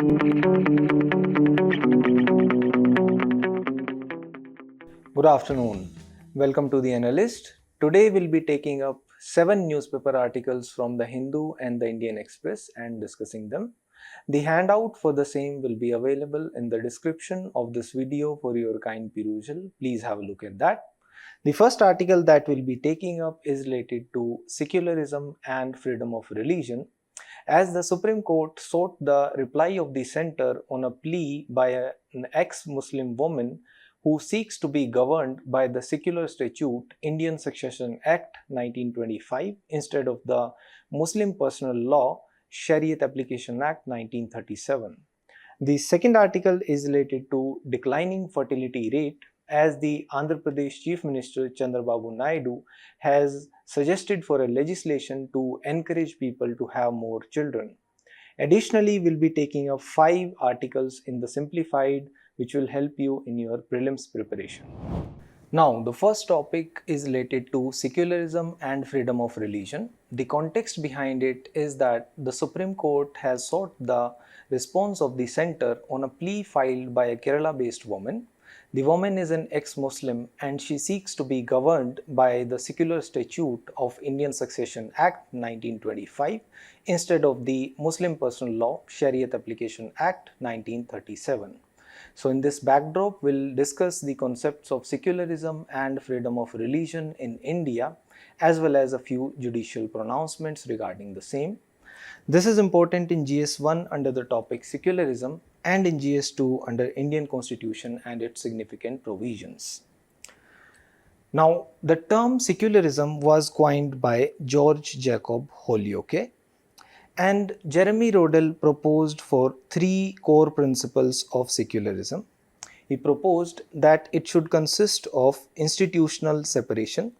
Good afternoon. Welcome to the Analyst. Today we'll be taking up 7 newspaper articles from the Hindu and the Indian Express and discussing them. The handout for the same will be available in the description of this video for your kind perusal. Please have a look at that. The first article that we'll be taking up is related to secularism and freedom of religion, as the Supreme Court sought the reply of the centre on a plea by an ex-Muslim woman who seeks to be governed by the Secular Statute Indian Succession Act 1925 instead of the Muslim Personal Law Shariat Application Act 1937. The second article is related to declining fertility rate, as the Andhra Pradesh Chief Minister Chandrababu Naidu has suggested for a legislation to encourage people to have more children. Additionally, we'll be taking up 5 articles in the simplified, which will help you in your prelims preparation. Now, the first topic is related to secularism and freedom of religion. The context behind it is that the Supreme Court has sought the response of the centre on a plea filed by a Kerala-based woman. The woman is an ex-Muslim and she seeks to be governed by the Secular Statute of Indian Succession Act 1925 instead of the Muslim Personal Law Shariat Application Act 1937. So in this backdrop, we'll discuss the concepts of secularism and freedom of religion in India, as well as a few judicial pronouncements regarding the same. This is important in GS1 under the topic secularism and in GS2 under Indian Constitution and its significant provisions. Now, the term secularism was coined by George Jacob Holyoake, and Jeremy Rodell proposed for 3 core principles of secularism. He proposed that it should consist of institutional separation,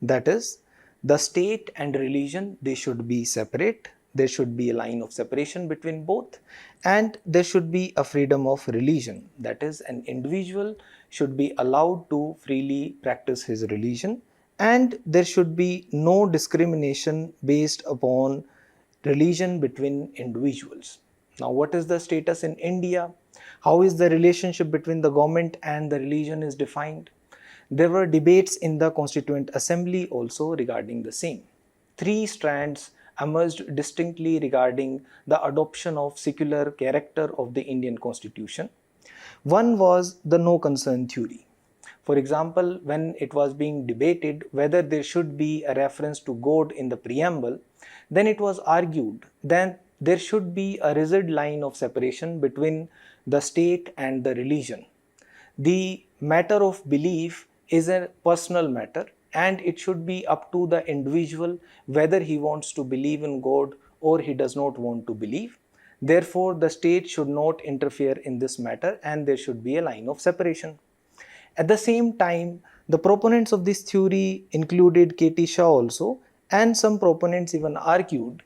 that is, the state and religion, they should be separate. There should be a line of separation between both, and there should be a freedom of religion, that is, an individual should be allowed to freely practice his religion, and there should be no discrimination based upon religion between individuals. Now, what is the status in India? How is the relationship between the government and the religion is defined? There were debates in the Constituent Assembly also regarding the same. 3 strands emerged distinctly regarding the adoption of secular character of the Indian Constitution. One was the no concern theory. For example, when it was being debated whether there should be a reference to God in the preamble, then it was argued that there should be a rigid line of separation between the state and the religion. The matter of belief is a personal matter, and it should be up to the individual whether he wants to believe in God or he does not want to believe. Therefore, the state should not interfere in this matter and there should be a line of separation. At the same time, the proponents of this theory included K.T. Shaw also, and some proponents even argued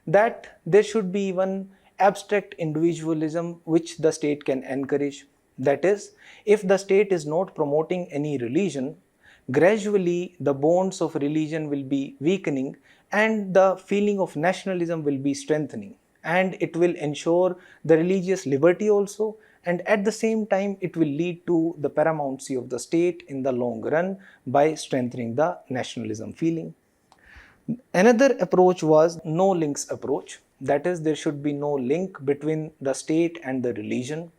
that there should be even abstract individualism which the state can encourage. That is, if the state is not promoting any religion, gradually the bonds of religion will be weakening and the feeling of nationalism will be strengthening, and it will ensure the religious liberty also, and at the same time it will lead to the paramountcy of the state in the long run by strengthening the nationalism feeling. Another approach was no links approach, that is, there should be no link between the state and the religion.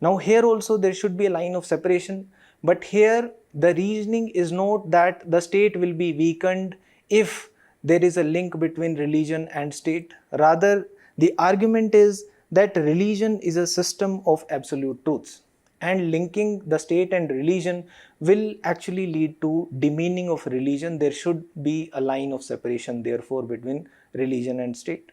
Now here also there should be a line of separation, but here the reasoning is not that the state will be weakened if there is a link between religion and state. Rather, the argument is that religion is a system of absolute truths, and linking the state and religion will actually lead to demeaning of religion. There should be a line of separation therefore between religion and state.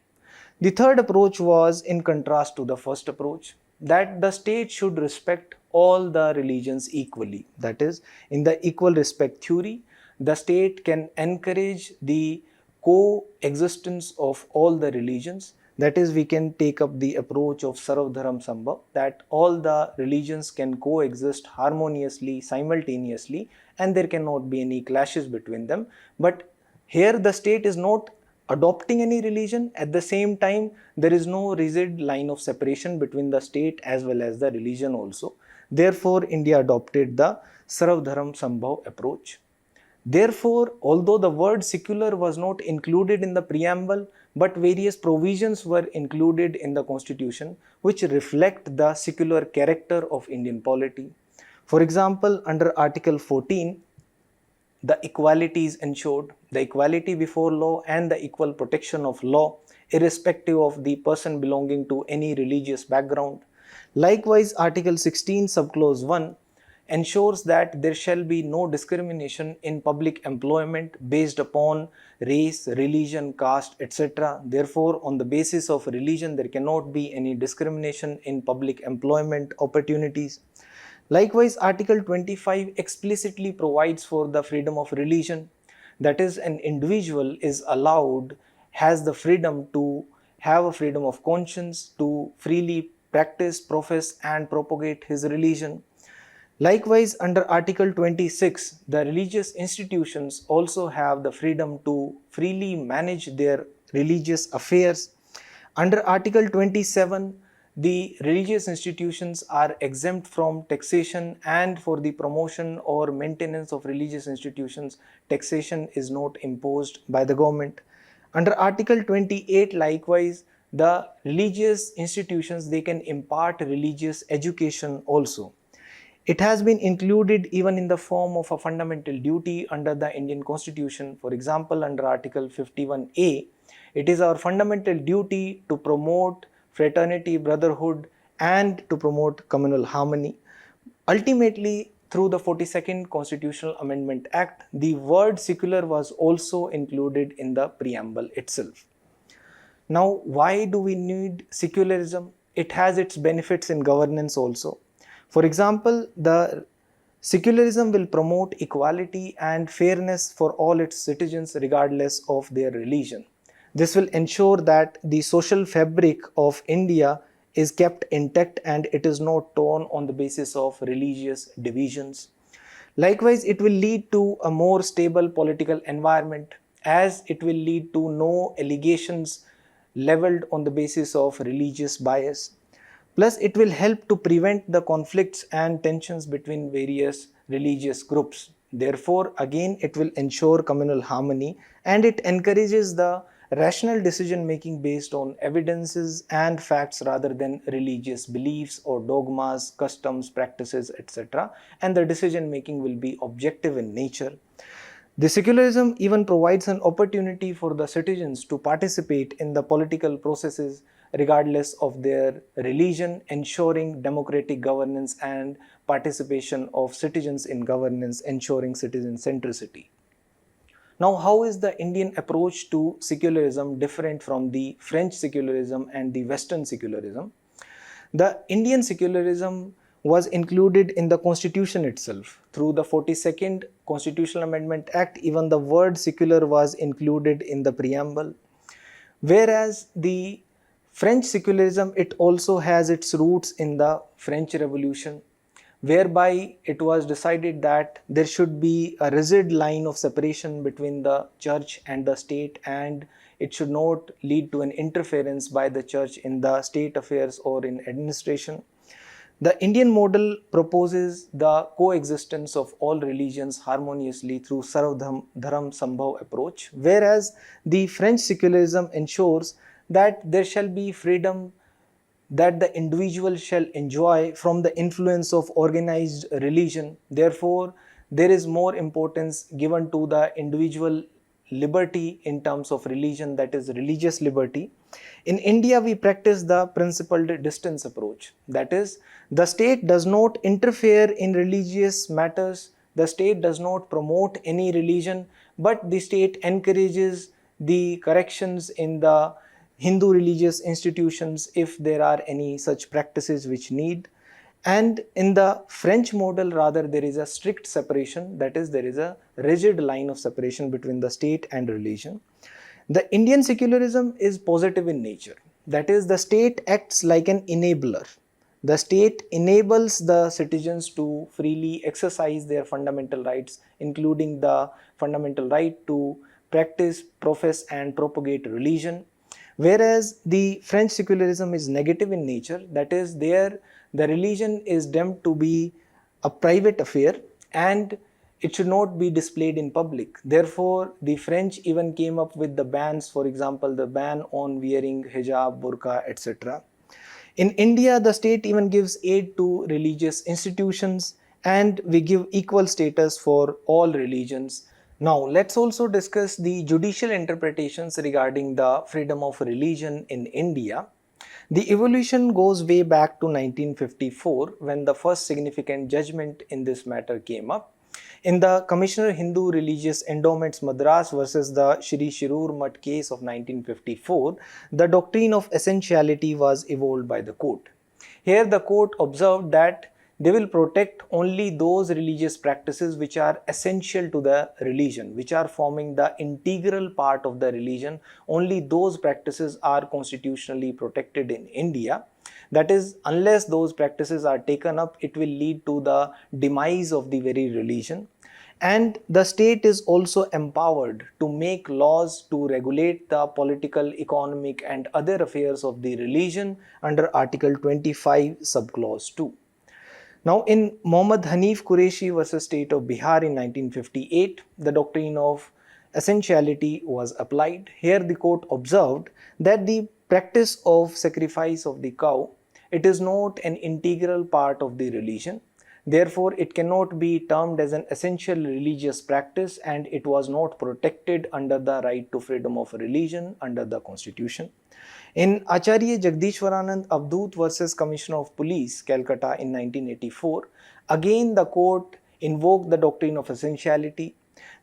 The third approach was in contrast to the first approach, that the state should respect all the religions equally. That is, in the equal respect theory, the state can encourage the coexistence of all the religions. That is, we can take up the approach of Sarv Dharam Sambhav, that all the religions can coexist harmoniously, simultaneously, and there cannot be any clashes between them. But here the state is not adopting any religion. At the same time, there is no rigid line of separation between the state as well as the religion also. Therefore, India adopted the Sarv Dharam Sambhav approach. Therefore, although the word secular was not included in the preamble, but various provisions were included in the constitution which reflect the secular character of Indian polity. For example, under Article 14, the equality is ensured, the equality before law and the equal protection of law, irrespective of the person belonging to any religious background. Likewise, Article 16, subclause 1 ensures that there shall be no discrimination in public employment based upon race, religion, caste, etc. Therefore, on the basis of religion, there cannot be any discrimination in public employment opportunities. Likewise, Article 25 explicitly provides for the freedom of religion. That is, an individual is allowed, has the freedom to have a freedom of conscience, to freely practice, profess and propagate his religion. Likewise, under Article 26, the religious institutions also have the freedom to freely manage their religious affairs. Under Article 27, the religious institutions are exempt from taxation, and for the promotion or maintenance of religious institutions, taxation is not imposed by the government. Under Article 28, likewise, the religious institutions, they can impart religious education also. It has been included even in the form of a fundamental duty under the Indian Constitution. For example, under Article 51A, it is our fundamental duty to promote fraternity, brotherhood, and to promote communal harmony. Ultimately, through the 42nd Constitutional Amendment Act, the word secular was also included in the preamble itself. Now, why do we need secularism? It has its benefits in governance also. For example, the secularism will promote equality and fairness for all its citizens regardless of their religion. This will ensure that the social fabric of India is kept intact and it is not torn on the basis of religious divisions. Likewise, it will lead to a more stable political environment, as it will lead to no allegations leveled on the basis of religious bias. Plus, it will help to prevent the conflicts and tensions between various religious groups. Therefore, again, it will ensure communal harmony, and it encourages the rational decision making based on evidences and facts rather than religious beliefs or dogmas, customs, practices, etc. And the decision making will be objective in nature. The secularism even provides an opportunity for the citizens to participate in the political processes regardless of their religion, ensuring democratic governance and participation of citizens in governance, ensuring citizen centricity. Now, how is the Indian approach to secularism different from the French secularism and the Western secularism? The Indian secularism was included in the constitution itself. Through the 42nd Constitutional Amendment Act, even the word secular was included in the preamble. Whereas the French secularism, it also has its roots in the French Revolution, whereby it was decided that there should be a rigid line of separation between the church and the state, and it should not lead to an interference by the church in the state affairs or in administration. The Indian model proposes the coexistence of all religions harmoniously through Sarv Dharam Sambhav approach, whereas the French secularism ensures that there shall be freedom that the individual shall enjoy from the influence of organized religion. Therefore, there is more importance given to the individual liberty in terms of religion, that is religious liberty. In India, we practice the principled distance approach. That is, the state does not interfere in religious matters, the state does not promote any religion, but the state encourages the corrections in the Hindu religious institutions if there are any such practices which need. And in the French model, rather, there is a strict separation, that is, there is a rigid line of separation between the state and religion. The Indian secularism is positive in nature, that is, the state acts like an enabler. The state enables the citizens to freely exercise their fundamental rights, including the fundamental right to practice, profess and propagate religion. Whereas the French secularism is negative in nature, that is, there the religion is deemed to be a private affair and it should not be displayed in public. Therefore, the French even came up with the bans, for example, the ban on wearing hijab, burqa, etc. In India, the state even gives aid to religious institutions and we give equal status for all religions. Now, let's also discuss the judicial interpretations regarding the freedom of religion in India. The evolution goes way back to 1954 when the first significant judgment in this matter came up. In the Commissioner Hindu Religious Endowments Madras versus the Shri Shirur Mutt case of 1954, the doctrine of essentiality was evolved by the court. Here the court observed that they will protect only those religious practices which are essential to the religion, which are forming the integral part of the religion. Only those practices are constitutionally protected in India. That is, unless those practices are taken up, it will lead to the demise of the very religion. And the state is also empowered to make laws to regulate the political, economic and other affairs of the religion under Article 25, subclause 2. Now, in Muhammad Hanif Qureshi versus State of Bihar in 1958, the doctrine of essentiality was applied. Here the court observed that the practice of sacrifice of the cow, it is not an integral part of the religion. Therefore, it cannot be termed as an essential religious practice and it was not protected under the right to freedom of religion under the constitution. In Acharya Jagdishwaranand Avdut versus Commissioner of Police, Calcutta in 1984, again the court invoked the doctrine of essentiality.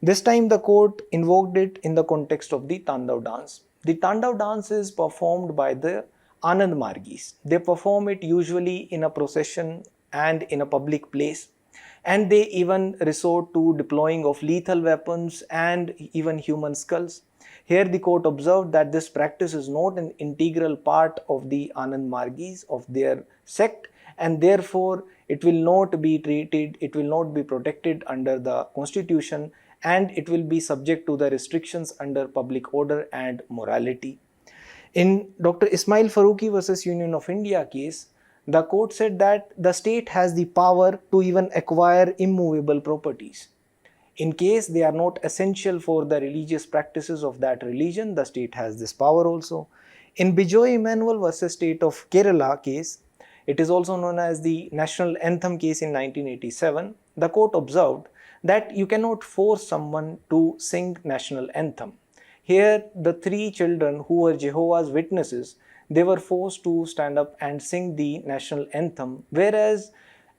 This time the court invoked it in the context of the Tandav dance. The Tandav dance is performed by the Anand Margis. They perform it usually in a procession and in a public place, and they even resort to deploying of lethal weapons and even human skulls. Here the court observed that this practice is not an integral part of the Anand Margis, of their sect, and therefore it will not be treated, it will not be protected under the constitution and it will be subject to the restrictions under public order and morality. In Dr. Ismail Farooqi versus Union of India case, the court said that the state has the power to even acquire immovable properties. In case they are not essential for the religious practices of that religion, the state has this power also. In Bijoy Emmanuel versus State of Kerala case, it is also known as the National Anthem case in 1987, the court observed that you cannot force someone to sing National Anthem. Here, the three children who were Jehovah's Witnesses, they were forced to stand up and sing the National Anthem, whereas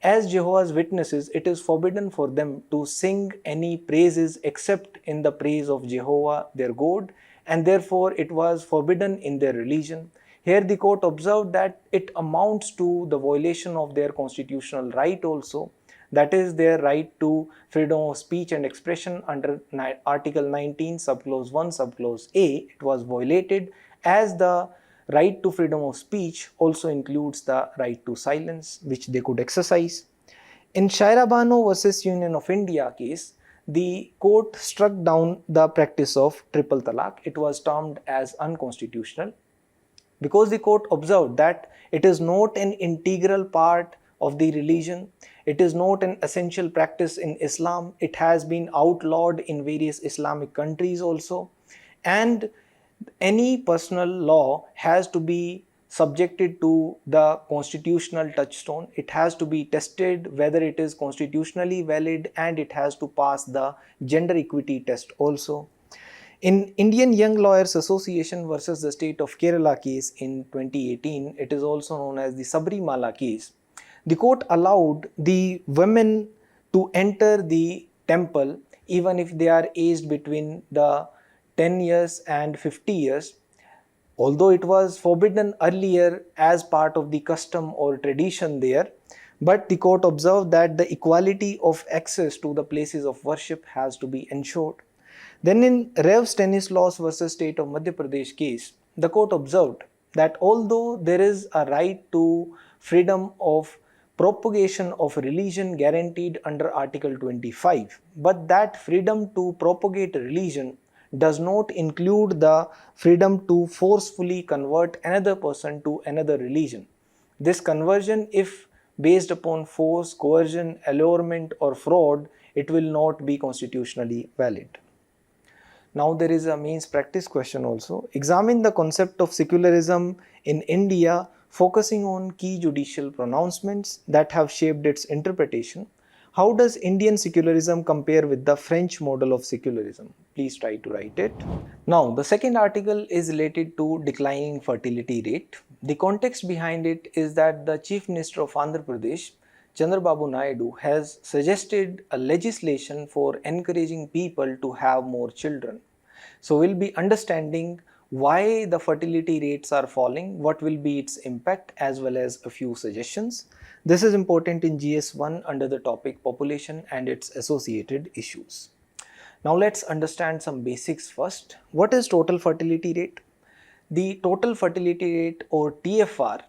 as Jehovah's Witnesses, it is forbidden for them to sing any praises except in the praise of Jehovah, their God, and therefore it was forbidden in their religion. Here the court observed that it amounts to the violation of their constitutional right also, that is their right to freedom of speech and expression under Article 19, subclause 1, subclause A. It was violated, as the right to freedom of speech also includes the right to silence, which they could exercise. In Shaira Bano versus Union of India case, the court struck down the practice of triple talaq. It was termed as unconstitutional because the court observed that it is not an integral part of the religion. It is not an essential practice in Islam. It has been outlawed in various Islamic countries also, and any personal law has to be subjected to the constitutional touchstone. It has to be tested whether it is constitutionally valid, and it has to pass the gender equity test also. In Indian Young Lawyers Association versus the State of Kerala case in 2018, it is also known as the Sabrimala case. The court allowed the women to enter the temple even if they are aged between the 10 years and 50 years, although it was forbidden earlier as part of the custom or tradition there, but the court observed that the equality of access to the places of worship has to be ensured. Then in Rev Stanislaus versus State of Madhya Pradesh case, the court observed that although there is a right to freedom of propagation of religion guaranteed under Article 25, but that freedom to propagate religion does not include the freedom to forcefully convert another person to another religion. This conversion, if based upon force, coercion, allurement or fraud, it will not be constitutionally valid. Now there is a means practice question also. Examine the concept of secularism in India, focusing on key judicial pronouncements that have shaped its interpretation. How does Indian secularism compare with the French model of secularism? Please try to write it. Now the second article is related to declining fertility rate. The context behind it is that the Chief Minister of Andhra Pradesh, Chandrababu Naidu, has suggested a legislation for encouraging people to have more children. So we'll be understanding why the fertility rates are falling, what will be its impact, as well as a few suggestions. This is important in GS1 under the topic population and its associated issues. Now let's understand some basics first. What is total fertility rate? The total fertility rate, or TFR,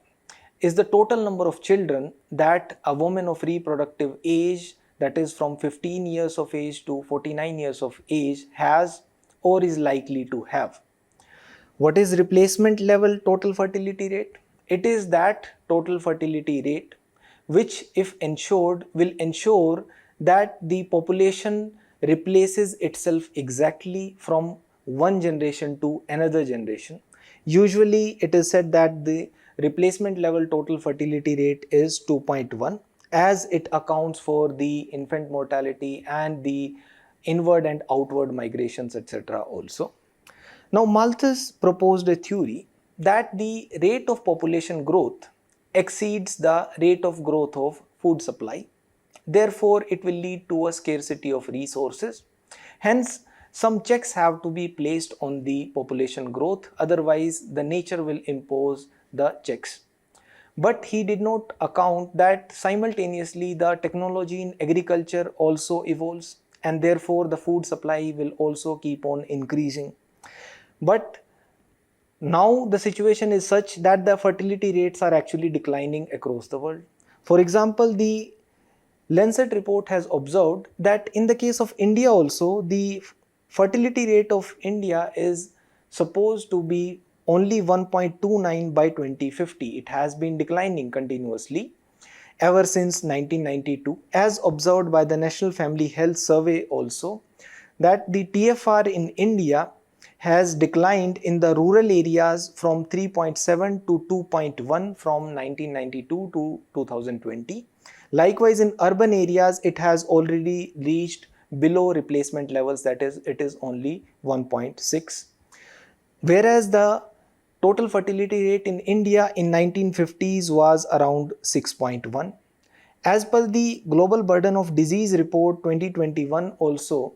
is the total number of children that a woman of reproductive age, that is from 15 years of age to 49 years of age, has or is likely to have. What is replacement level total fertility rate? It is that total fertility rate which, if ensured, will ensure that the population replaces itself exactly from one generation to another generation. Usually it is said that the replacement level total fertility rate is 2.1, as it accounts for the infant mortality and the inward and outward migrations, etc. also. Now Malthus proposed a theory that the rate of population growth exceeds the rate of growth of food supply. Therefore, it will lead to a scarcity of resources. Hence, some checks have to be placed on the population growth, otherwise the nature will impose the checks. But he did not account that simultaneously the technology in agriculture also evolves, and therefore the food supply will also keep on increasing. But now the situation is such that the fertility rates are actually declining across the world. For example, the Lancet report has observed that in the case of India also, the fertility rate of India is supposed to be only 1.29 by 2050. It has been declining continuously ever since 1992, as observed by the National Family Health Survey also, that the TFR in India has declined in the rural areas from 3.7 to 2.1 from 1992 to 2020. Likewise, in urban areas, it has already reached below replacement levels, that is, it is only 1.6. Whereas the total fertility rate in India in 1950s was around 6.1. As per the Global Burden of Disease Report 2021 also,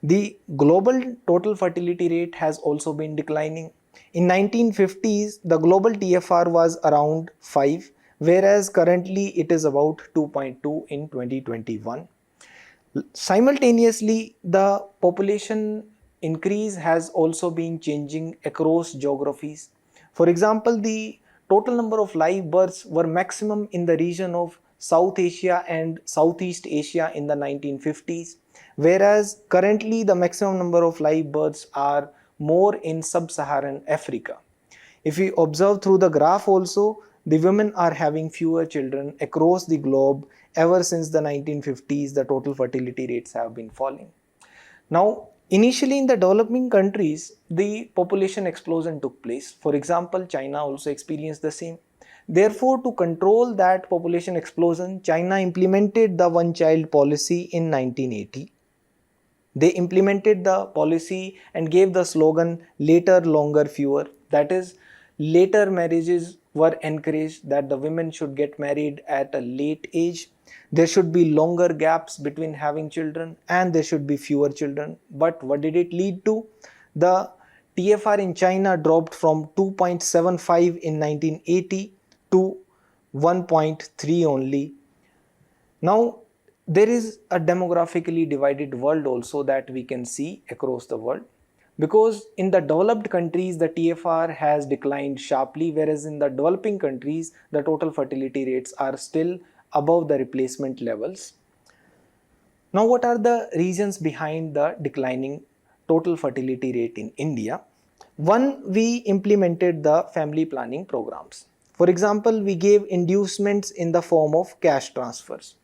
the global total fertility rate has also been declining. In 1950s, the global TFR was around 5, whereas currently it is about 2.2 in 2021. Simultaneously, the population increase has also been changing across geographies. For example, the total number of live births were maximum in the region of South Asia and Southeast Asia in the 1950s, whereas currently the maximum number of live births are more in sub-Saharan Africa. If we observe through the graph also, the women are having fewer children across the globe. Ever since the 1950s, the total fertility rates have been falling. Now, initially in the developing countries, the population explosion took place. For example, China also experienced the same. Therefore, to control that population explosion, China implemented the one-child policy in 1980. They implemented the policy and gave the slogan later, longer, fewer. That is, later marriages were encouraged, that the women should get married at a late age. There should be longer gaps between having children, and there should be fewer children. But what did it lead to? The TFR in China dropped from 2.75 in 1980 to 1.3 only. Now, there is a demographically divided world also that we can see across the world, because in the developed countries the TFR has declined sharply, whereas in the developing countries the total fertility rates are still above the replacement levels. Now, what are the reasons behind the declining total fertility rate in India. One, we implemented the family planning programs. For example, we gave inducements in the form of cash transfers.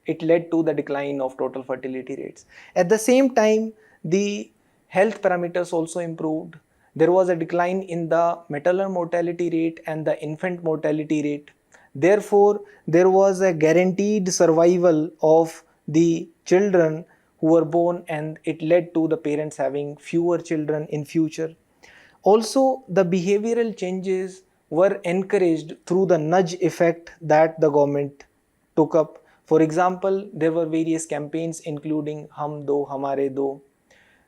It led to the decline of total fertility rates. At the same time, the health parameters also improved. There was a decline in the maternal mortality rate and the infant mortality rate. Therefore, there was a guaranteed survival of the children who were born, and it led to the parents having fewer children in future. Also, the behavioral changes were encouraged through the nudge effect that the government took up. For example, there were various campaigns including Hum Do, Hamare Do.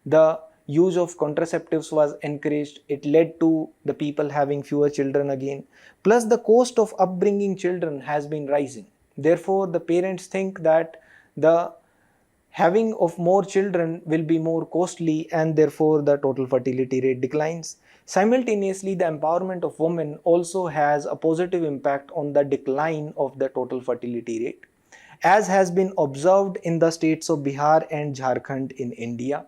The use of contraceptives was encouraged. It led to the people having fewer children again. Plus, the cost of upbringing children has been rising. Therefore, the parents think that the having of more children will be more costly, and therefore the total fertility rate declines. Simultaneously, the empowerment of women also has a positive impact on the decline of the total fertility rate, as has been observed in the states of Bihar and Jharkhand in India.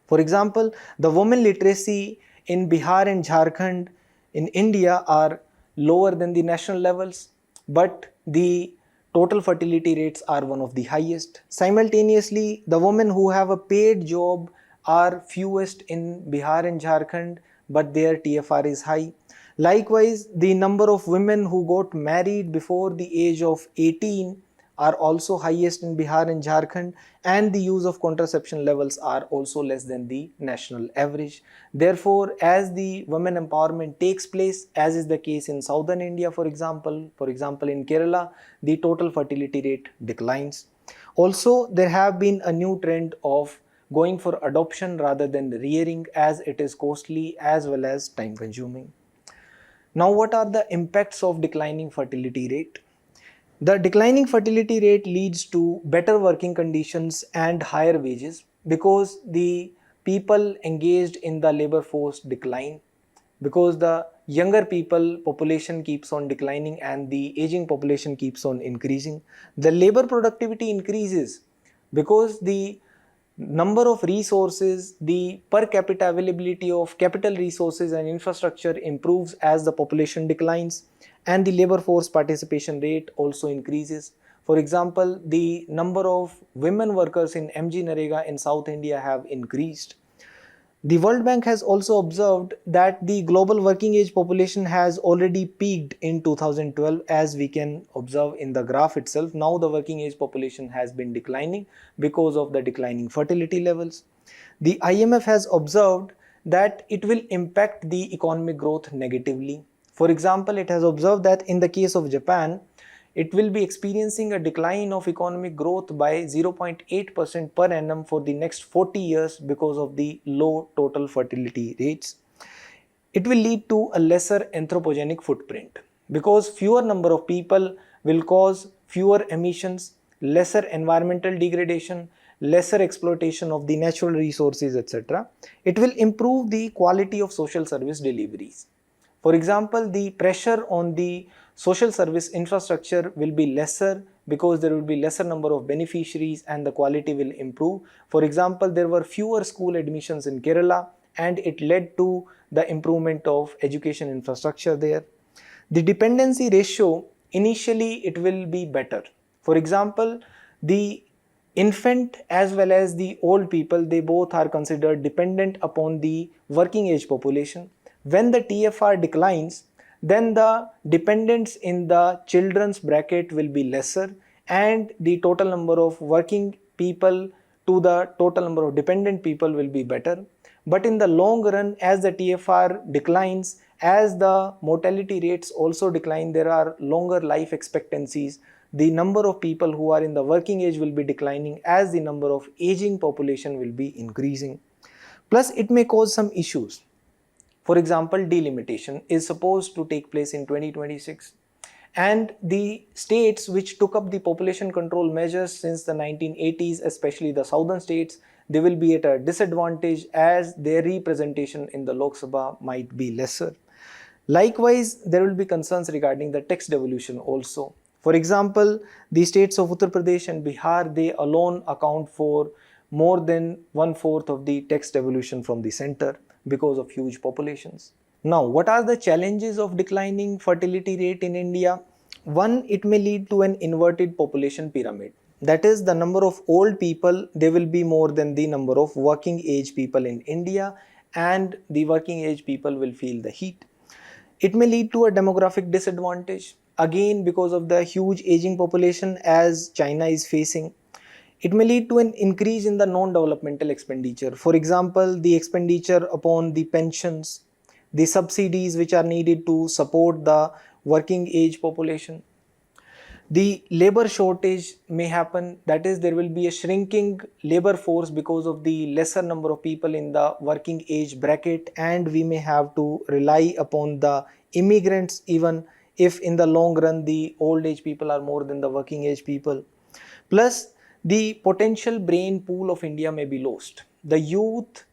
For example, the women literacy in Bihar and Jharkhand in India are lower than the national levels, but the total fertility rates are one of the highest. Simultaneously, the women who have a paid job are fewest in Bihar and Jharkhand, but their TFR is high. Likewise, the number of women who got married before the age of 18 are also highest in Bihar and Jharkhand, and the use of contraception levels are also less than the national average. Therefore, as the women empowerment takes place, as is the case in southern India, for example in Kerala, the total fertility rate declines. Also, there have been a new trend of going for adoption rather than rearing, as it is costly as well as time consuming. Now, what are the impacts of declining fertility rate? The declining fertility rate leads to better working conditions and higher wages, because the people engaged in the labor force decline, because the younger people population keeps on declining and the aging population keeps on increasing. The labor productivity increases because the number of resources, the per capita availability of capital resources and infrastructure improves as the population declines, and the labor force participation rate also increases. For example, the number of women workers in MG Narega in South India have increased. The World Bank has also observed that the global working age population has already peaked in 2012, as we can observe in the graph itself. Now the working age population has been declining because of the declining fertility levels. The IMF has observed that it will impact the economic growth negatively. For example, it has observed that in the case of Japan, it will be experiencing a decline of economic growth by 0.8% per annum for the next 40 years because of the low total fertility rates. It will lead to a lesser anthropogenic footprint, because fewer number of people will cause fewer emissions, lesser environmental degradation, lesser exploitation of the natural resources, etc. It will improve the quality of social service deliveries. For example, the pressure on the social service infrastructure will be lesser because there will be lesser number of beneficiaries and the quality will improve. For example, there were fewer school admissions in Kerala, and it led to the improvement of education infrastructure there. The dependency ratio, initially it will be better. For example, the infant as well as the old people, they both are considered dependent upon the working age population. When the TFR declines, then the dependents in the children's bracket will be lesser, and the total number of working people to the total number of dependent people will be better. But in the long run, as the TFR declines, as the mortality rates also decline, there are longer life expectancies. The number of people who are in the working age will be declining as the number of aging population will be increasing. Plus, it may cause some issues. For example, delimitation is supposed to take place in 2026, and the states which took up the population control measures since the 1980s, especially the southern states, they will be at a disadvantage as their representation in the Lok Sabha might be lesser. Likewise, there will be concerns regarding the tax devolution also. For example, the states of Uttar Pradesh and Bihar, they alone account for more than 1/4 of the text evolution from the center because of huge populations. Now, what are the challenges of declining fertility rate in India? One, it may lead to an inverted population pyramid. That is, the number of old people, they will be more than the number of working age people in India, and the working age people will feel the heat. It may lead to a demographic disadvantage, again because of the huge aging population as China is facing. It may lead to an increase in the non-developmental expenditure. For example, the expenditure upon the pensions, the subsidies which are needed to support the working age population. The labor shortage may happen, that is, there will be a shrinking labor force because of the lesser number of people in the working age bracket, and we may have to rely upon the immigrants even if in the long run the old age people are more than the working age people. Plus, the potential brain pool of India may be lost. The youth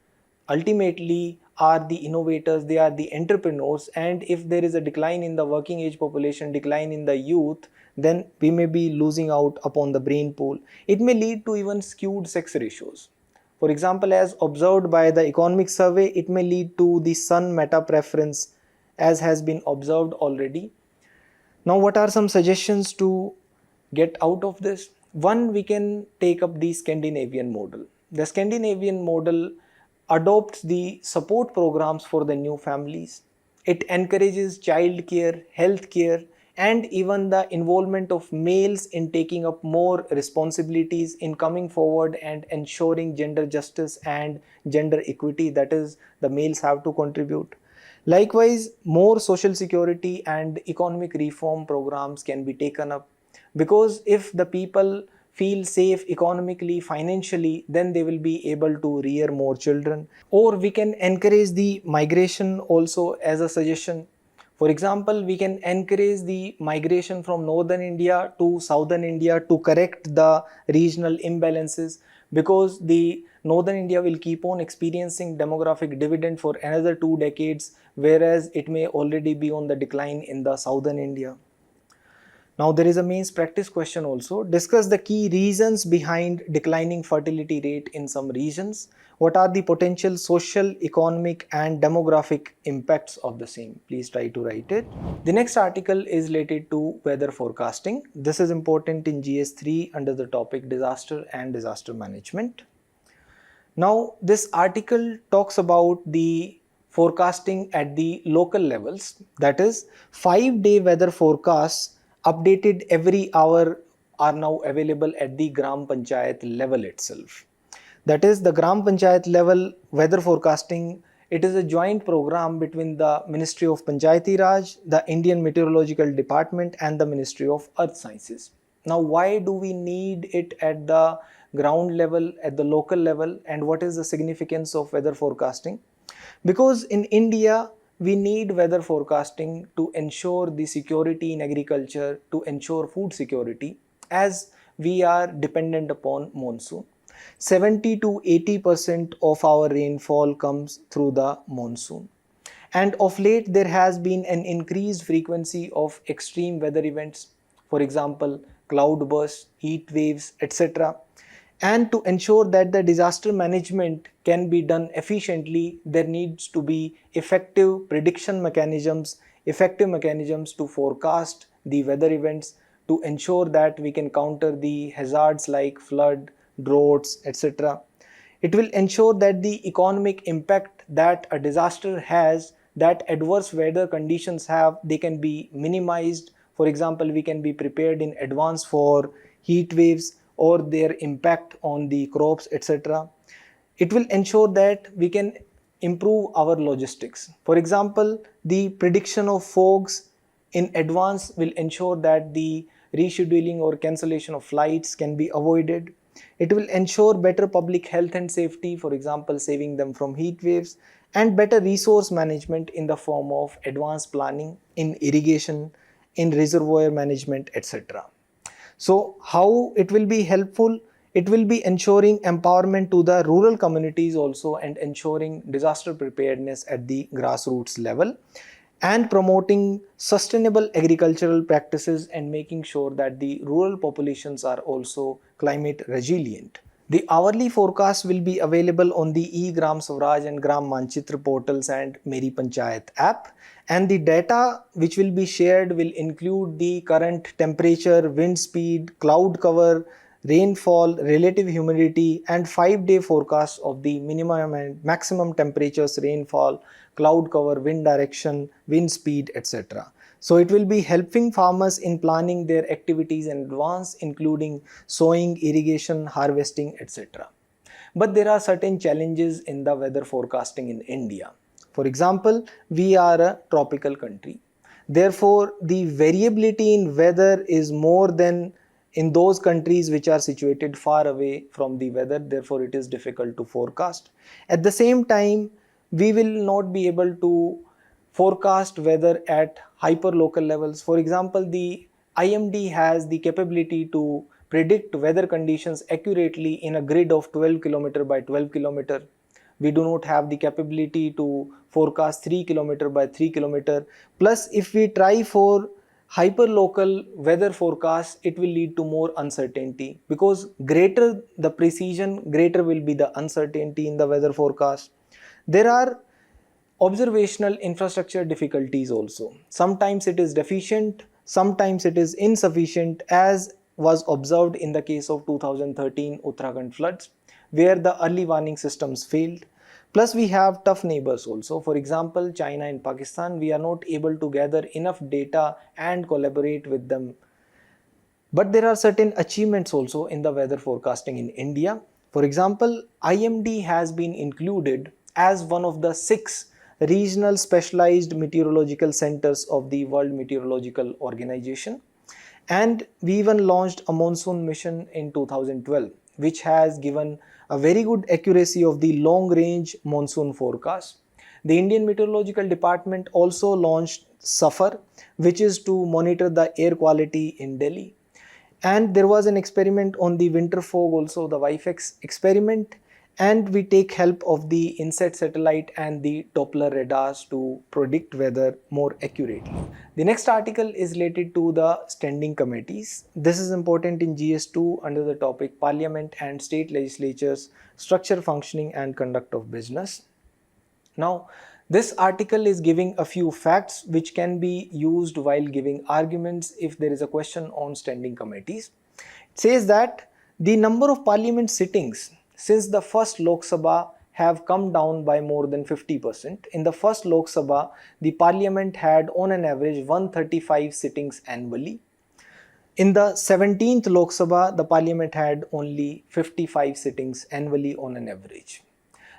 ultimately are the innovators, they are the entrepreneurs, and if there is a decline in the working age population, decline in the youth, then we may be losing out upon the brain pool. It may lead to even skewed sex ratios. For example, as observed by the economic survey, it may lead to the son meta preference as has been observed already. Now, what are some suggestions to get out of this? One, we can take up the Scandinavian model. The Scandinavian model adopts the support programs for the new families. It encourages child care, health care, and even the involvement of males in taking up more responsibilities in coming forward and ensuring gender justice and gender equity, that is, the males have to contribute. Likewise, more social security and economic reform programs can be taken up, because if the people feel safe economically, financially, then they will be able to rear more children. Or we can encourage the migration also as a suggestion. For example, we can encourage the migration from northern India to southern India to correct the regional imbalances, because the northern India will keep on experiencing demographic dividend for another 2 decades, whereas it may already be on the decline in the southern India. Now, there is a mains practice question also. Discuss the key reasons behind declining fertility rate in some regions. What are the potential social, economic and demographic impacts of the same? Please try to write it. The next article is related to weather forecasting. This is important in GS3 under the topic disaster and disaster management. Now, this article talks about the forecasting at the local levels, that is, 5-day weather forecasts updated every hour are now available at the Gram Panchayat level itself. That is, the Gram Panchayat level weather forecasting, it is a joint program between the Ministry of Panchayati Raj, the Indian Meteorological Department and the Ministry of Earth Sciences. Now, why do we need it at the ground level, at the local level, and what is the significance of weather forecasting? Because in India, we need weather forecasting to ensure the security in agriculture, to ensure food security, as we are dependent upon monsoon. 70 to 80% of our rainfall comes through the monsoon. And of late, there has been an increased frequency of extreme weather events, for example, cloud bursts, heat waves, etc. And to ensure that the disaster management can be done efficiently, there needs to be effective prediction mechanisms, effective mechanisms to forecast the weather events, to ensure that we can counter the hazards like flood, droughts, etc. It will ensure that the economic impact that a disaster has, that adverse weather conditions have, they can be minimized. For example, we can be prepared in advance for heat waves or their impact on the crops, etc. It will ensure that we can improve our logistics. For example, the prediction of fogs in advance will ensure that the rescheduling or cancellation of flights can be avoided. It will ensure better public health and safety, for example, saving them from heat waves, and better resource management in the form of advanced planning in irrigation, in reservoir management, etc. So, how it will be helpful? It will be ensuring empowerment to the rural communities also, and ensuring disaster preparedness at the grassroots level, and promoting sustainable agricultural practices and making sure that the rural populations are also climate resilient. The hourly forecast will be available on the e-Gram Swaraj and Gram Manchitra portals and Meri Panchayat app. And the data which will be shared will include the current temperature, wind speed, cloud cover, rainfall, relative humidity, and 5-day forecast of the minimum and maximum temperatures, rainfall, cloud cover, wind direction, wind speed, etc. So it will be helping farmers in planning their activities in advance, including sowing, irrigation, harvesting, etc. But there are certain challenges in the weather forecasting in India. For example, we are a tropical country. Therefore, the variability in weather is more than in those countries which are situated far away from the weather. Therefore, it is difficult to forecast. At the same time, we will not be able to forecast weather at hyperlocal levels. For example, the IMD has the capability to predict weather conditions accurately in a grid of 12 km by 12 km. We do not have the capability to forecast 3 km by 3 km. Plus, if we try for hyperlocal weather forecast, it will lead to more uncertainty, because greater the precision, greater will be the uncertainty in the weather forecast. There are observational infrastructure difficulties also. Sometimes it is deficient, sometimes it is insufficient, as was observed in the case of 2013 Uttarakhand floods, where the early warning systems failed. Plus, we have tough neighbors also. For example, China and Pakistan, we are not able to gather enough data and collaborate with them. But there are certain achievements also in the weather forecasting in India. For example, IMD has been included as one of the 6 regional specialized meteorological centers of the World Meteorological Organization. And we even launched a monsoon mission in 2012, which has given a very good accuracy of the long range monsoon forecast. The Indian Meteorological Department also launched SAFAR, which is to monitor the air quality in Delhi. And there was an experiment on the winter fog also, the WIFEX experiment. And we take help of the INSET satellite and the Doppler radars to predict weather more accurately. The next article is related to the standing committees. This is important in GS2 under the topic Parliament and State Legislatures, Structure, Functioning and Conduct of Business. Now, this article is giving a few facts which can be used while giving arguments if there is a question on standing committees. It says that the number of parliament sittings since the first Lok Sabha have come down by more than 50%. In the first Lok Sabha, the parliament had on an average 135 sittings annually. In the 17th Lok Sabha, the parliament had only 55 sittings annually on an average.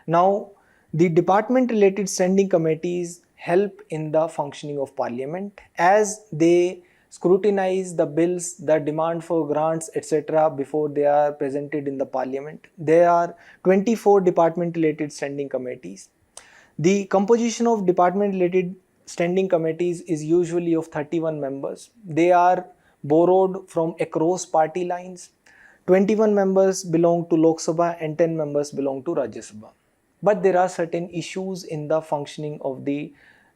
Now, the department related standing committees help in the functioning of parliament as they scrutinize the bills, the demand for grants, etc. before they are presented in the parliament. There are 24 department related standing committees. The composition of department related standing committees is usually of 31 members. They are borrowed from across party lines. 21 members belong to Lok Sabha and 10 members belong to Rajya Sabha. But there are certain issues in the functioning of the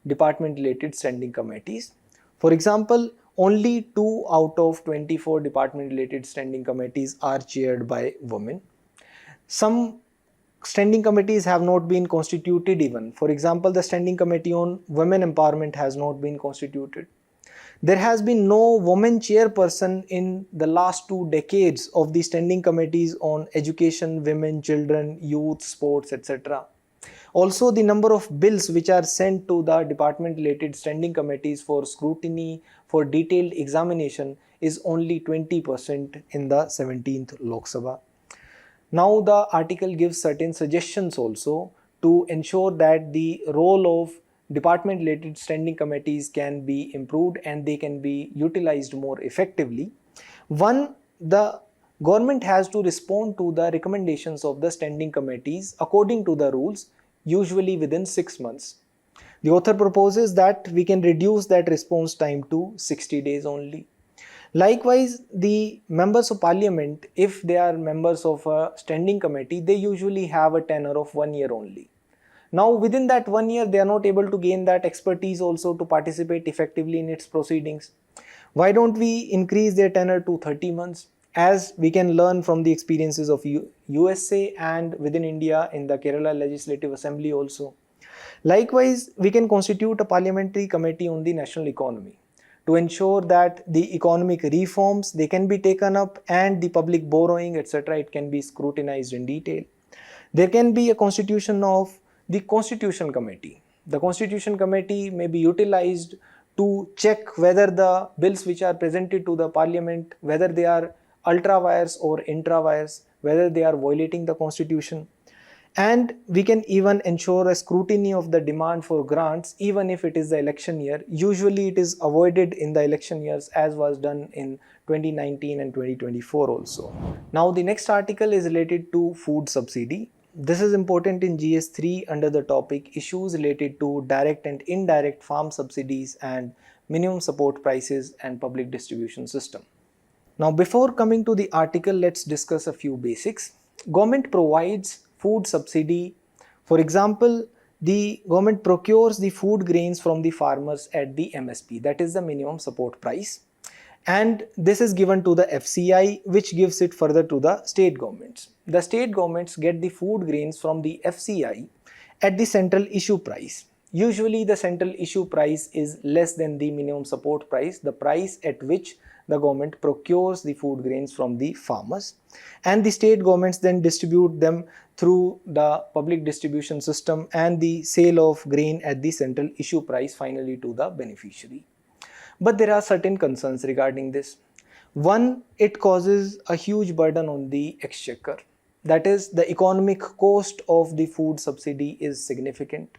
department related standing committees. For example, only 2 out of 24 department related standing committees are chaired by women. Some standing committees have not been constituted even. For example, the Standing Committee on Women Empowerment has not been constituted. There has been no woman chairperson in the last 2 decades of the standing committees on education, women, children, youth, sports, etc. Also, the number of bills which are sent to the department related standing committees for scrutiny, for detailed examination is only 20% in the 17th Lok Sabha. Now the article gives certain suggestions also to ensure that the role of department related standing committees can be improved and they can be utilized more effectively. One, the government has to respond to the recommendations of the standing committees according to the rules, usually within 6 months. The author proposes that we can reduce that response time to 60 days only. Likewise, the members of parliament, if they are members of a standing committee, they usually have a tenure of 1 year only. Now, within that 1 year, they are not able to gain that expertise also to participate effectively in its proceedings. Why don't we increase their tenure to 30 months? as we can learn from the experiences of USA and within India in the Kerala Legislative Assembly also. Likewise, we can constitute a parliamentary committee on the national economy to ensure that the economic reforms, they can be taken up, and the public borrowing, etc., it can be scrutinized in detail. There can be a constitution of the Constitution Committee. The Constitution Committee may be utilized to check whether the bills which are presented to the parliament, whether they are ultra vires or intra vires, whether they are violating the constitution. And we can even ensure a scrutiny of the demand for grants even if it is the election year. Usually it is avoided in the election years, as was done in 2019 and 2024 also. Now the next article is related to food subsidy. This is important in GS3 under the topic issues related to direct and indirect farm subsidies and minimum support prices and public distribution system. Now before coming to the article, let's discuss a few basics. Government provides food subsidy. For example, the government procures the food grains from the farmers at the MSP, that is the minimum support price, and this is given to the FCI, which gives it further to the state governments. The state governments get the food grains from the FCI at the central issue price. Usually the central issue price is less than the minimum support price, the price at which the government procures the food grains from the farmers, and the state governments then distribute them through the public distribution system and the sale of grain at the central issue price finally to the beneficiary. But there are certain concerns regarding this. One, it causes a huge burden on the exchequer. That is, the economic cost of the food subsidy is significant.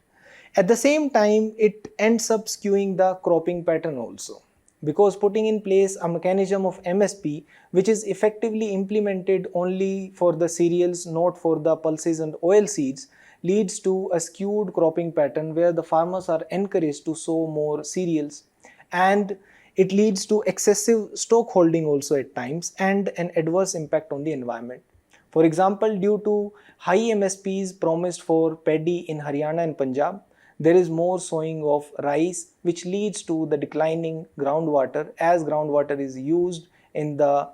At the same time, it ends up skewing the cropping pattern also, because putting in place a mechanism of MSP which is effectively implemented only for the cereals, not for the pulses and oil seeds, leads to a skewed cropping pattern where the farmers are encouraged to sow more cereals, and it leads to excessive stock holding also at times and an adverse impact on the environment. For example, due to high MSPs promised for paddy in Haryana and Punjab, there is more sowing of rice, which leads to the declining groundwater, as groundwater is used in the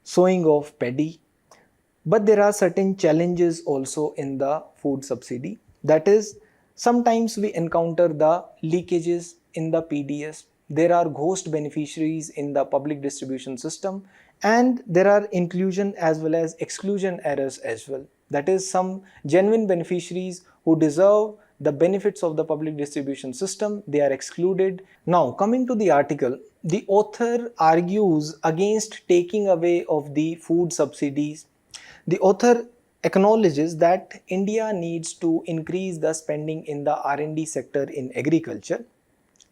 sowing of paddy. But there are certain challenges also in the food subsidy. That is, sometimes we encounter the leakages in the PDS. There are ghost beneficiaries in the public distribution system, and there are inclusion as well as exclusion errors as well. That is, some genuine beneficiaries who deserve the benefits of the public distribution system, they are excluded. Now coming to the article, the author argues against taking away of the food subsidies. The author acknowledges that India needs to increase the spending in the R&D sector in agriculture.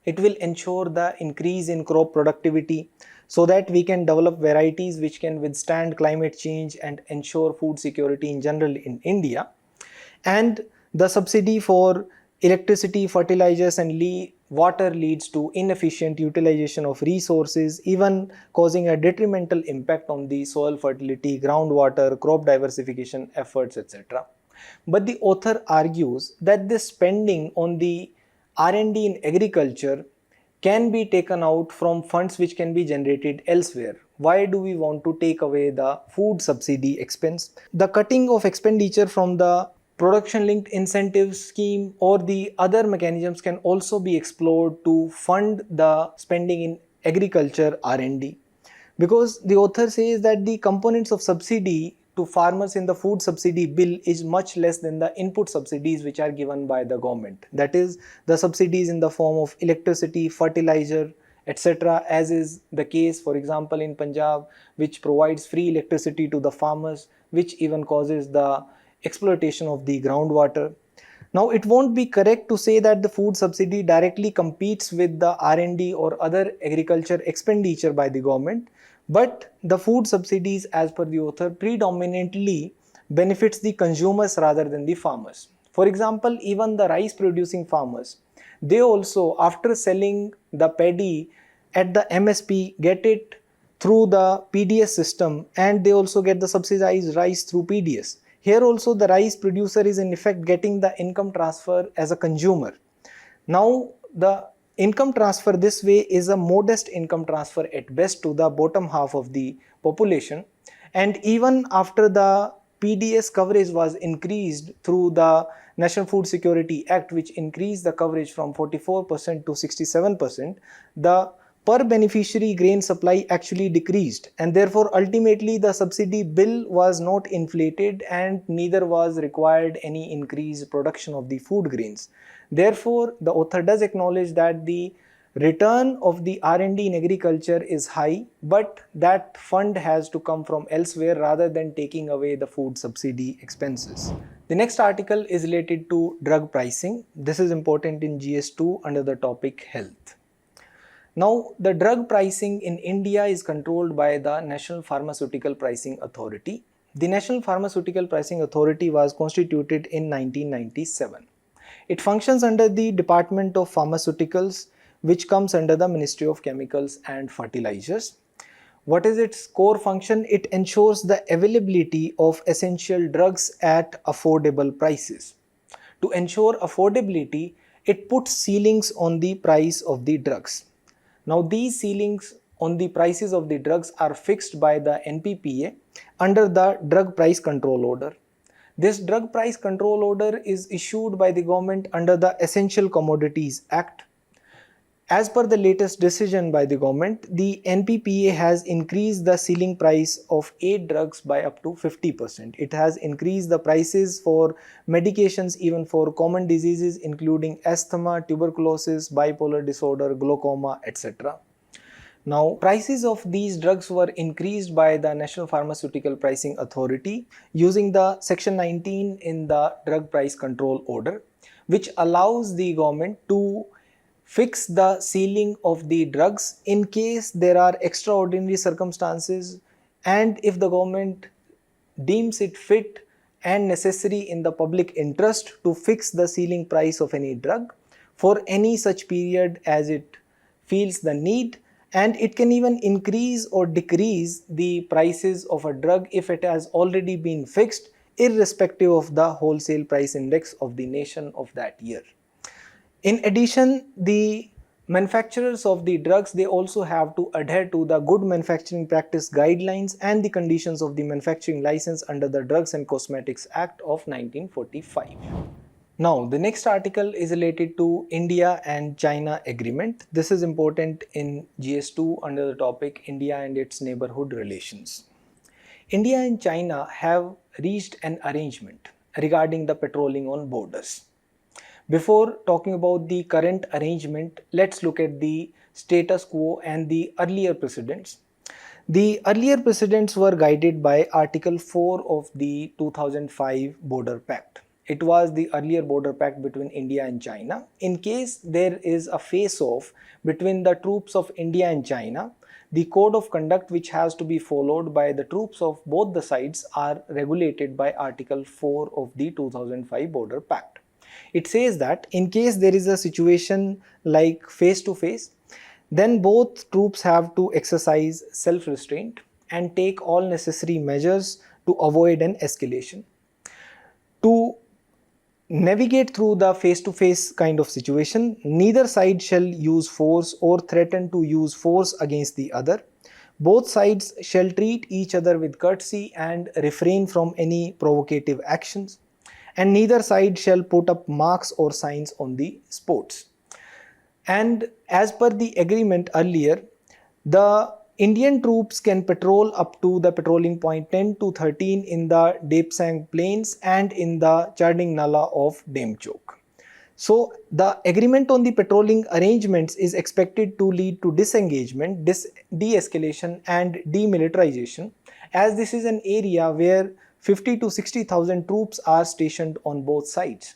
It will ensure the increase in crop productivity so that we can develop varieties which can withstand climate change and ensure food security in general in India. And the subsidy for electricity, fertilizers and water leads to inefficient utilization of resources, even causing a detrimental impact on the soil fertility, groundwater, crop diversification efforts, etc. But the author argues that this spending on the R&D in agriculture can be taken out from funds which can be generated elsewhere. Why do we want to take away the food subsidy expense? The cutting of expenditure from the production linked incentive scheme or the other mechanisms can also be explored to fund the spending in agriculture R&D. Because the author says that the components of subsidy to farmers in the food subsidy bill is much less than the input subsidies which are given by the government. That is, the subsidies in the form of electricity, fertilizer, etc., as is the case, for example, in Punjab, which provides free electricity to the farmers, which even causes the exploitation of the groundwater. Now, it won't be correct to say that the food subsidy directly competes with the R&D or other agriculture expenditure by the government, but the food subsidies, as per the author, predominantly benefits the consumers rather than the farmers. For example, even the rice producing farmers, they also, after selling the paddy at the MSP, get it through the PDS system, and they also get the subsidized rice through PDS. Here also the rice producer is in effect getting the income transfer as a consumer. Now the income transfer this way is a modest income transfer at best to the bottom half of the population, and even after the PDS coverage was increased through the National Food Security Act, which increased the coverage from 44% to 67%, the per beneficiary grain supply actually decreased, and therefore ultimately the subsidy bill was not inflated and neither was required any increased production of the food grains. Therefore, the author does acknowledge that the return of the R&D in agriculture is high, but that fund has to come from elsewhere rather than taking away the food subsidy expenses. The next article is related to drug pricing. This is important in GS2 under the topic health. Now, the drug pricing in India is controlled by the National Pharmaceutical Pricing Authority. The National Pharmaceutical Pricing Authority was constituted in 1997. It functions under the Department of Pharmaceuticals, which comes under the Ministry of Chemicals and Fertilizers. What is its core function? It ensures the availability of essential drugs at affordable prices. To ensure affordability, it puts ceilings on the price of the drugs. Now, these ceilings on the prices of the drugs are fixed by the NPPA under the Drug Price Control Order. This Drug Price Control Order is issued by the government under the Essential Commodities Act. As per the latest decision by the government, the NPPA has increased the ceiling price of 8 drugs by up to 50%. It has increased the prices for medications even for common diseases including asthma, tuberculosis, bipolar disorder, glaucoma, etc. Now, prices of these drugs were increased by the National Pharmaceutical Pricing Authority using the Section 19 in the Drug Price Control Order, which allows the government to fix the ceiling of the drugs in case there are extraordinary circumstances and if the government deems it fit and necessary in the public interest to fix the ceiling price of any drug for any such period as it feels the need, and it can even increase or decrease the prices of a drug if it has already been fixed irrespective of the wholesale price index of the nation of that year. In addition, the manufacturers of the drugs, they also have to adhere to the good manufacturing practice guidelines and the conditions of the manufacturing license under the Drugs and Cosmetics Act of 1945. Now, the next article is related to India and China agreement. This is important in GS2 under the topic India and its neighborhood relations. India and China have reached an arrangement regarding the patrolling on borders. Before talking about the current arrangement, let's look at the status quo and the earlier precedents. The earlier precedents were guided by Article 4 of the 2005 Border Pact. It was the earlier border pact between India and China. In case there is a face-off between the troops of India and China, the code of conduct which has to be followed by the troops of both the sides are regulated by Article 4 of the 2005 Border Pact. It says that in case there is a situation like face-to-face, then both troops have to exercise self-restraint and take all necessary measures to avoid an escalation. To navigate through the face-to-face kind of situation, neither side shall use force or threaten to use force against the other. Both sides shall treat each other with courtesy and refrain from any provocative actions, and neither side shall put up marks or signs on the sports. And as per the agreement earlier, the Indian troops can patrol up to the patrolling point 10 to 13 in the Depsang Plains and in the Charding Nala of Demchok. So the agreement on the patrolling arrangements is expected to lead to disengagement, de-escalation and demilitarization, as this is an area where 50 to 60,000 troops are stationed on both sides.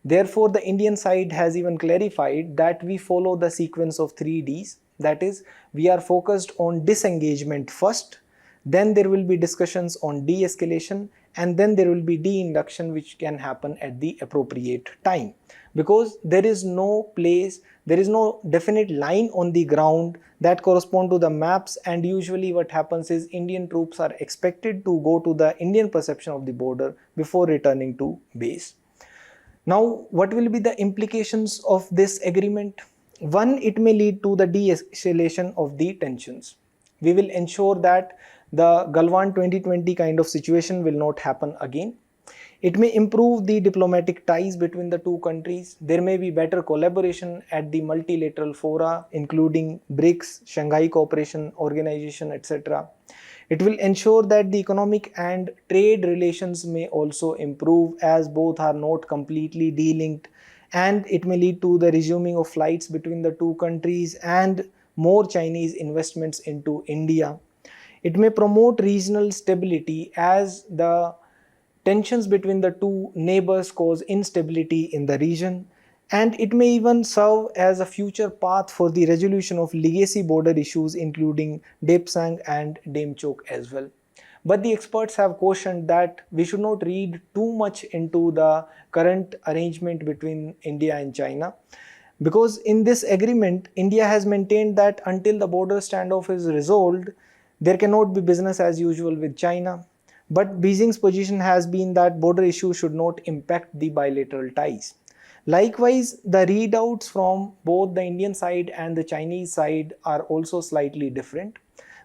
Therefore, the Indian side has even clarified that we follow the sequence of 3 Ds. That is, we are focused on disengagement first, then there will be discussions on de-escalation, and then there will be de-induction which can happen at the appropriate time. Because there is no place, there is no definite line on the ground that correspond to the maps, and usually what happens is Indian troops are expected to go to the Indian perception of the border before returning to base. Now, what will be the implications of this agreement? One, it may lead to the de-escalation of the tensions. We will ensure that the Galwan 2020 kind of situation will not happen again. It may improve the diplomatic ties between the two countries. There may be better collaboration at the multilateral fora, including BRICS, Shanghai Cooperation Organization, etc. It will ensure that the economic and trade relations may also improve, as both are not completely delinked, and it may lead to the resuming of flights between the two countries and more Chinese investments into India. It may promote regional stability, as the tensions between the two neighbors cause instability in the region, and it may even serve as a future path for the resolution of legacy border issues including Depsang and Demchok as well. But the experts have cautioned that we should not read too much into the current arrangement between India and China, because in this agreement, India has maintained that until the border standoff is resolved, there cannot be business as usual with China. But Beijing's position has been that border issues should not impact the bilateral ties. Likewise, the readouts from both the Indian side and the Chinese side are also slightly different,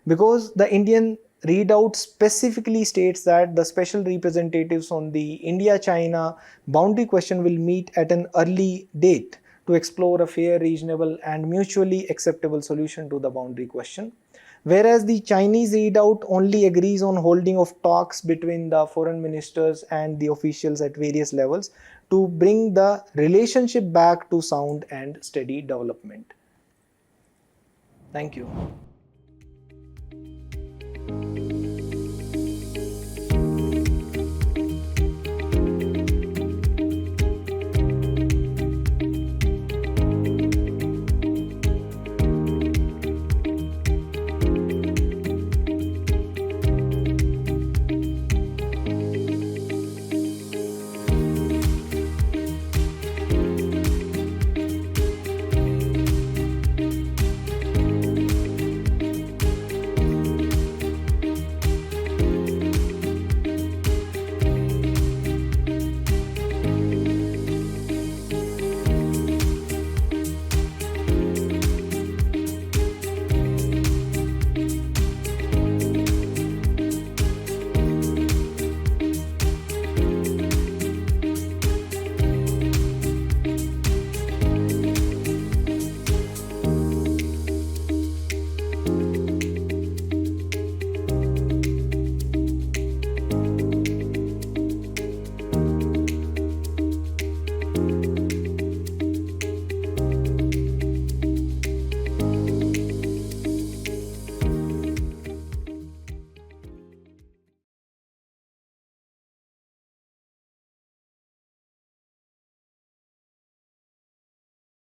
because the Indian readout specifically states that the special representatives on the India-China boundary question will meet at an early date to explore a fair, reasonable and mutually acceptable solution to the boundary question. Whereas the Chinese readout only agrees on holding of talks between the foreign ministers and the officials at various levels to bring the relationship back to sound and steady development. Thank you.